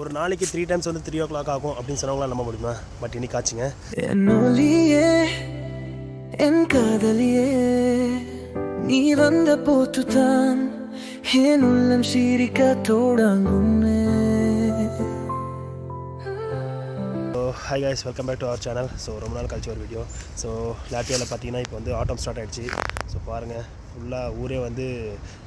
ஒரு நாளைக்கு 3 டைம்ஸ் வந்து 3 o'clock ஆகும் அப்படின்னு சொன்னவங்களாம் நம்ப முடியுமா? பட் இன்னைக்கு ஆச்சுங்க. என் காதலியே நீ வந்த போட்டுதான் என் உள்ளம் சிரிக்க தொடங்குமே. Hi guys, welcome back to our channel. So ரொம்ப நாள் கழிச்சு ஒரு வீடியோ. ஸோ லாட்வியாவில் பார்த்தீங்கன்னா இப்போ வந்து ஆட்டம் ஸ்டார்ட் ஆகிடுச்சு. ஸோ பாருங்கள், ஃபுல்லாக ஊரே வந்து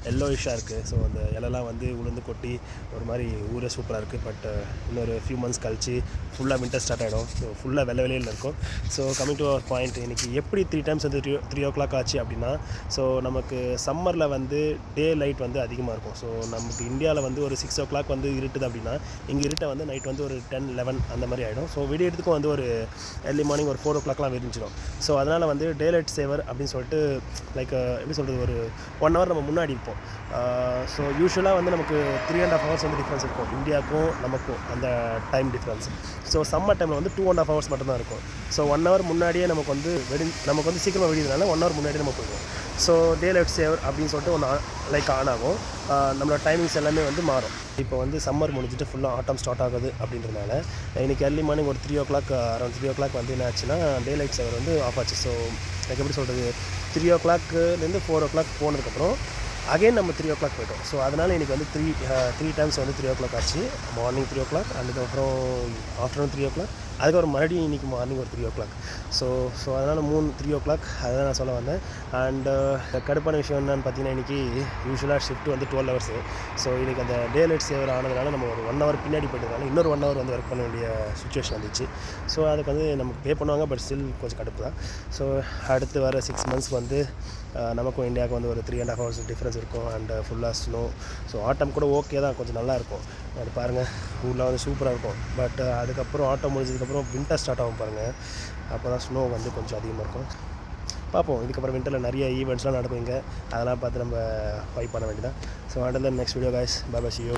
எல்லோயிஷாக இருக்குது. ஸோ அந்த இலெல்லாம் வந்து உளுந்து கொட்டி ஒரு மாதிரி ஊரே சூப்பராக இருக்குது. பட் இன்னொரு ஃபியூ மந்த்ஸ் கழிச்சு ஃபுல்லாக வின்டர் ஸ்டார்ட் ஆகிடும். ஸோ ஃபுல்லாக வெள்ளையில் இருக்கும். So coming to our point, இன்றைக்கி எப்படி 3 டைம்ஸ் வந்து 3 o'clock ஆச்சு அப்படின்னா, ஸோ நமக்கு சம்மரில் வந்து டே லைட் வந்து அதிகமாக இருக்கும். ஸோ நமக்கு இந்தியாவில் வந்து ஒரு 6 o'clock வந்து இருட்டுது அப்படின்னா, இங்கே இருட்டை வந்து நைட் வந்து ஒரு 10, 11 அந்த மாதிரி ஆகிடும். ஸோ விடியறதுக்கும் வந்து ஒரு ஏர்லி மார்னிங் ஒரு 4 o'clockலாம் விரிஞ்சிடும். ஸோ அதனால் வந்து டே லைட் சேவர் அப்படின்னு சொல்லிட்டு லைக் எப்படி சொல்கிறது, ஒரு 1 hour நம்ம முன்னாடி இருப்போம். ஸோ யூஸ்வலாக வந்து நமக்கு 3.5 hours வந்து டிஃப்ரென்ஸ் இருக்கும் இந்தியாவுக்கும் நமக்கும், அந்த டைம் டிஃப்ரென்ஸ். ஸோ சம்மர் டைமில் வந்து 2.5 hours மட்டும்தான் இருக்கும். ஸோ 1 hour முன்னாடியே நமக்கு வந்து சீக்கிரமாக விடியதுனால 1 hour முன்னாடியே நம்ம போயிடுவோம். ஸோ டே லைட் சேவர் அப்படின்னு சொல்லிட்டு ஒன்று லைக் ஆன் ஆகும். நம்மளோட டைமிங்ஸ் எல்லாமே வந்து மாறும். இப்போ வந்து சம்மர் முடிஞ்சிட்டு ஃபுல்லாக ஆட்டம் ஸ்டார்ட் ஆகுது அப்படின்றதுனால இன்றைக்கி ஏர்லி மார்னிங் ஒரு 3 o'clock, அரௌண்ட் 3 o'clock வந்து என்ன ஆச்சுன்னா டே லைட் சேவர் வந்து ஆஃப் ஆச்சு. ஸோ லைக் எப்படி சொல்கிறது, 3 o'clockலேருந்து 4 o'clock போனதுக்கப்புறம் அகைன் நம்ம 3 o'clock போய்ட்டோம். ஸோ அதனால் இன்றைக்கி வந்து த்ரீ டைம்ஸ் வந்து 3 o'clock ஆச்சு. மார்னிங் 3 o'clock, அதுக்கப்புறம் ஆஃப்டர்நூன் 3 o'clock, அதுக்கப்புறம் மறுபடியும் இன்றைக்கி மார்னிங் ஒரு 3 o'clock. ஸோ அதனால் 3 o'clock அதுதான் நான் சொல்ல வந்தேன். அண்டு கடுப்பான விஷயம் என்னன்னு பார்த்தீங்கன்னா, இன்றைக்கி யூஸ்வலாக ஷிஃப்ட் வந்து 12 hours. ஸோ இன்றைக்கி அந்த டே லைட் சேவர் ஆனதுனால நம்ம ஒரு 1 hour பின்னாடி போய்ட்டதுனால இன்னொரு 1 hour வந்து ஒர்க் பண்ண வேண்டிய சுச்சுவேஷன் வந்துச்சு. ஸோ அதுக்கு வந்து நமக்கு பே பண்ணுவாங்க, பட் ஸ்டில் கொஞ்சம் கடுப்பு தான். ஸோ அடுத்து வர 6 months வந்து நமக்கும் இந்தியாவுக்கு வந்து ஒரு 3.5 hours டிஃப்ரென்ஸ் இருக்கும். அண்டு ஃபுல்லாக ஸ்னோ. ஸோ ஆட்டம் கூட ஓகே தான், கொஞ்சம் நல்லா இருக்கும். அது பாருங்கள், ஊரில் வந்து சூப்பராக இருக்கும். பட் அதுக்கப்புறம் ஆட்டம் முடிஞ்சதுக்கப்புறம் வின்டர் ஸ்டார்ட் ஆகும் பாருங்கள், அப்போ தான் ஸ்னோ வந்து கொஞ்சம் அதிகமாக இருக்கும். பார்ப்போம், இதுக்கப்புறம் வின்டரில் நிறைய ஈவெண்ட்ஸ்லாம் நடக்கும் இங்கே, அதெல்லாம் பார்த்து நம்ம ஃபைட் பண்ண வேண்டியதான். So under then next video guys, bye bye, see you.